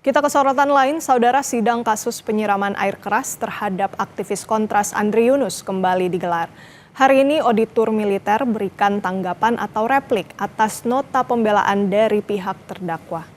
Kita ke sorotan lain, saudara, sidang kasus penyiraman air keras terhadap aktivis Kontras Andri Yunus kembali digelar. Hari ini auditor militer berikan tanggapan atau replik atas nota pembelaan dari pihak terdakwa.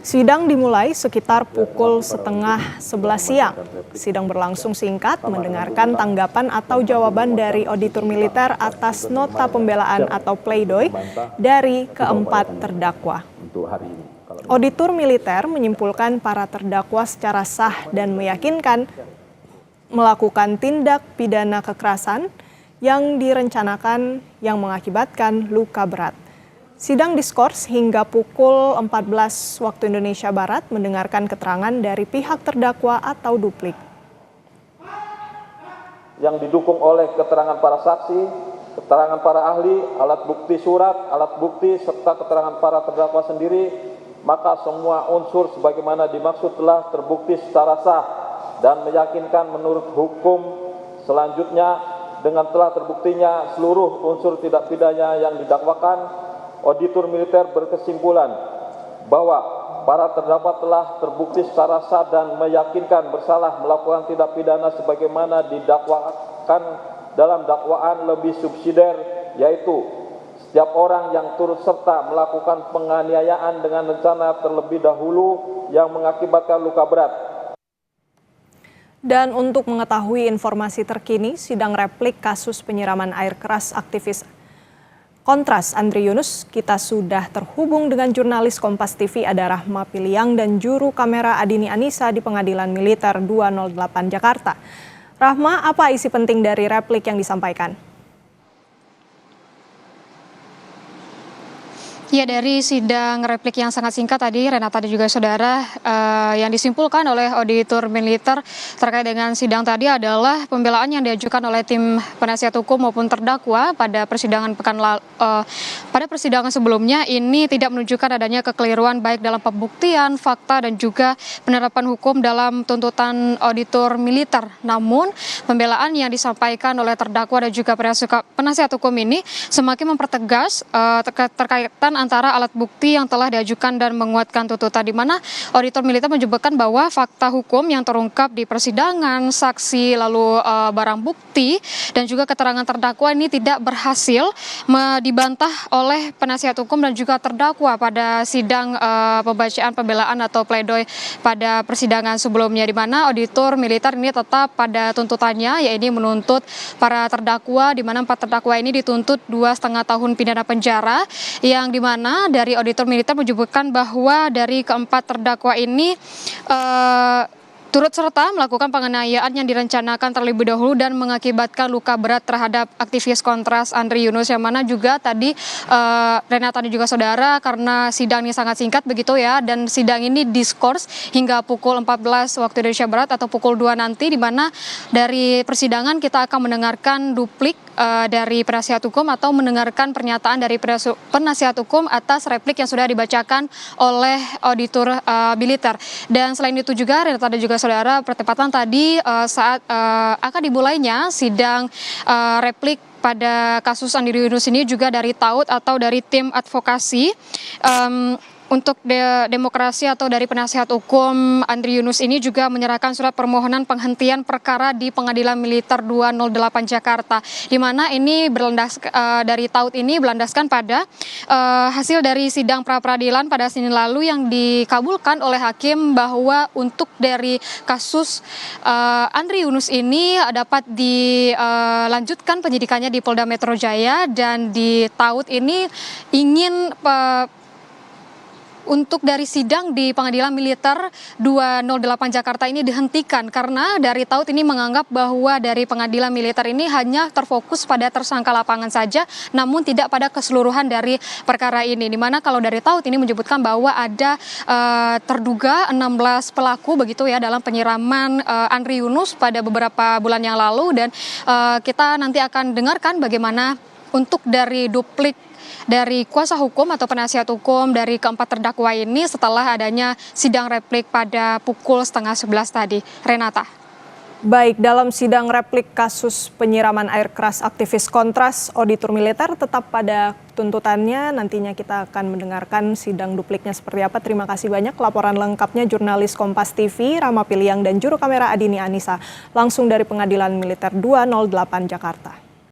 Sidang dimulai sekitar pukul 10:30 siang. Sidang berlangsung singkat, mendengarkan tanggapan atau jawaban dari auditor militer atas nota pembelaan atau pleidoy dari keempat terdakwa. Auditor militer menyimpulkan para terdakwa secara sah dan meyakinkan melakukan tindak pidana kekerasan yang direncanakan yang mengakibatkan luka berat. Sidang diskors hingga pukul 14 waktu Indonesia Barat mendengarkan keterangan dari pihak terdakwa atau duplik. Yang didukung oleh keterangan para saksi, keterangan para ahli, alat bukti surat, alat bukti, serta keterangan para terdakwa sendiri, maka semua unsur sebagaimana dimaksud telah terbukti secara sah dan meyakinkan menurut hukum. Selanjutnya, dengan telah terbuktinya seluruh unsur tidak pidana yang didakwakan, auditor militer berkesimpulan bahwa para terdakwa telah terbukti secara sah dan meyakinkan bersalah melakukan tindak pidana sebagaimana didakwakan dalam dakwaan lebih subsidiar, yaitu setiap orang yang turut serta melakukan penganiayaan dengan rencana terlebih dahulu yang mengakibatkan luka berat. Dan untuk mengetahui informasi terkini sidang replik kasus penyiraman air keras aktivis Kontras Andri Yunus, kita sudah terhubung dengan jurnalis Kompas TV Ada Rahma Piliang dan juru kamera Adini Anissa di Pengadilan Militer 208 Jakarta. Rahma, apa isi penting dari replik yang disampaikan? Ya, dari sidang replik yang sangat singkat tadi, Renata dan juga saudara, yang disimpulkan oleh auditor militer terkait dengan sidang tadi adalah pembelaan yang diajukan oleh tim penasihat hukum maupun terdakwa pada persidangan pada persidangan sebelumnya ini tidak menunjukkan adanya kekeliruan baik dalam pembuktian, fakta dan juga penerapan hukum dalam tuntutan auditor militer. Namun, pembelaan yang disampaikan oleh terdakwa dan juga penasihat hukum ini semakin mempertegas terkaitan antara alat bukti yang telah diajukan dan menguatkan tuntutan, di mana auditor militer menyebutkan bahwa fakta hukum yang terungkap di persidangan, saksi, lalu barang bukti dan juga keterangan terdakwa ini tidak berhasil dibantah oleh penasihat hukum dan juga terdakwa pada sidang pembacaan pembelaan atau pledoi pada persidangan sebelumnya, di mana auditor militer ini tetap pada tuntutannya, yaitu menuntut para terdakwa, di mana 4 terdakwa ini dituntut 2,5 tahun pidana penjara, yang dimana dari auditor militer menyebutkan bahwa dari keempat terdakwa ini turut serta melakukan penganiayaan yang direncanakan terlebih dahulu dan mengakibatkan luka berat terhadap aktivis Kontras Andri Yunus, yang mana juga tadi Renata dan juga saudara, karena sidang ini sangat singkat begitu ya, dan sidang ini diskors hingga pukul 14 waktu Indonesia Barat atau pukul 2 nanti, di mana dari persidangan kita akan mendengarkan duplik dari penasihat hukum atau mendengarkan pernyataan dari penasihat hukum atas replik yang sudah dibacakan oleh auditor militer. Dan selain itu juga Renata dan juga saudara, pertepatan tadi saat akan dimulainya sidang replik pada kasus Andri Yunus ini juga dari TAUD atau dari tim advokasi untuk demokrasi atau dari penasihat hukum Andri Yunus ini juga menyerahkan surat permohonan penghentian perkara di Pengadilan Militer 208 Jakarta, di mana ini dari TAUD ini berlandaskan pada hasil dari sidang pra-peradilan pada Senin lalu yang dikabulkan oleh hakim bahwa untuk dari kasus Andri Yunus ini dapat dilanjutkan penyidikannya di Polda Metro Jaya, dan di TAUD ini ingin untuk dari sidang di Pengadilan Militer 208 Jakarta ini dihentikan karena dari TAUD ini menganggap bahwa dari Pengadilan Militer ini hanya terfokus pada tersangka lapangan saja, namun tidak pada keseluruhan dari perkara ini. Di mana kalau dari TAUD ini menyebutkan bahwa ada terduga 16 pelaku begitu ya dalam penyiraman Andri Yunus pada beberapa bulan yang lalu, dan kita nanti akan dengarkan bagaimana untuk dari duplik dari kuasa hukum atau penasihat hukum dari keempat terdakwa ini setelah adanya sidang replik pada pukul 10:30 tadi. Renata. Baik, dalam sidang replik kasus penyiraman air keras aktivis Kontras, auditor militer tetap pada tuntutannya. Nantinya kita akan mendengarkan sidang dupliknya seperti apa. Terima kasih banyak laporan lengkapnya jurnalis Kompas TV, Rama Piliang dan juru kamera Adini Anissa langsung dari Pengadilan Militer 208 Jakarta.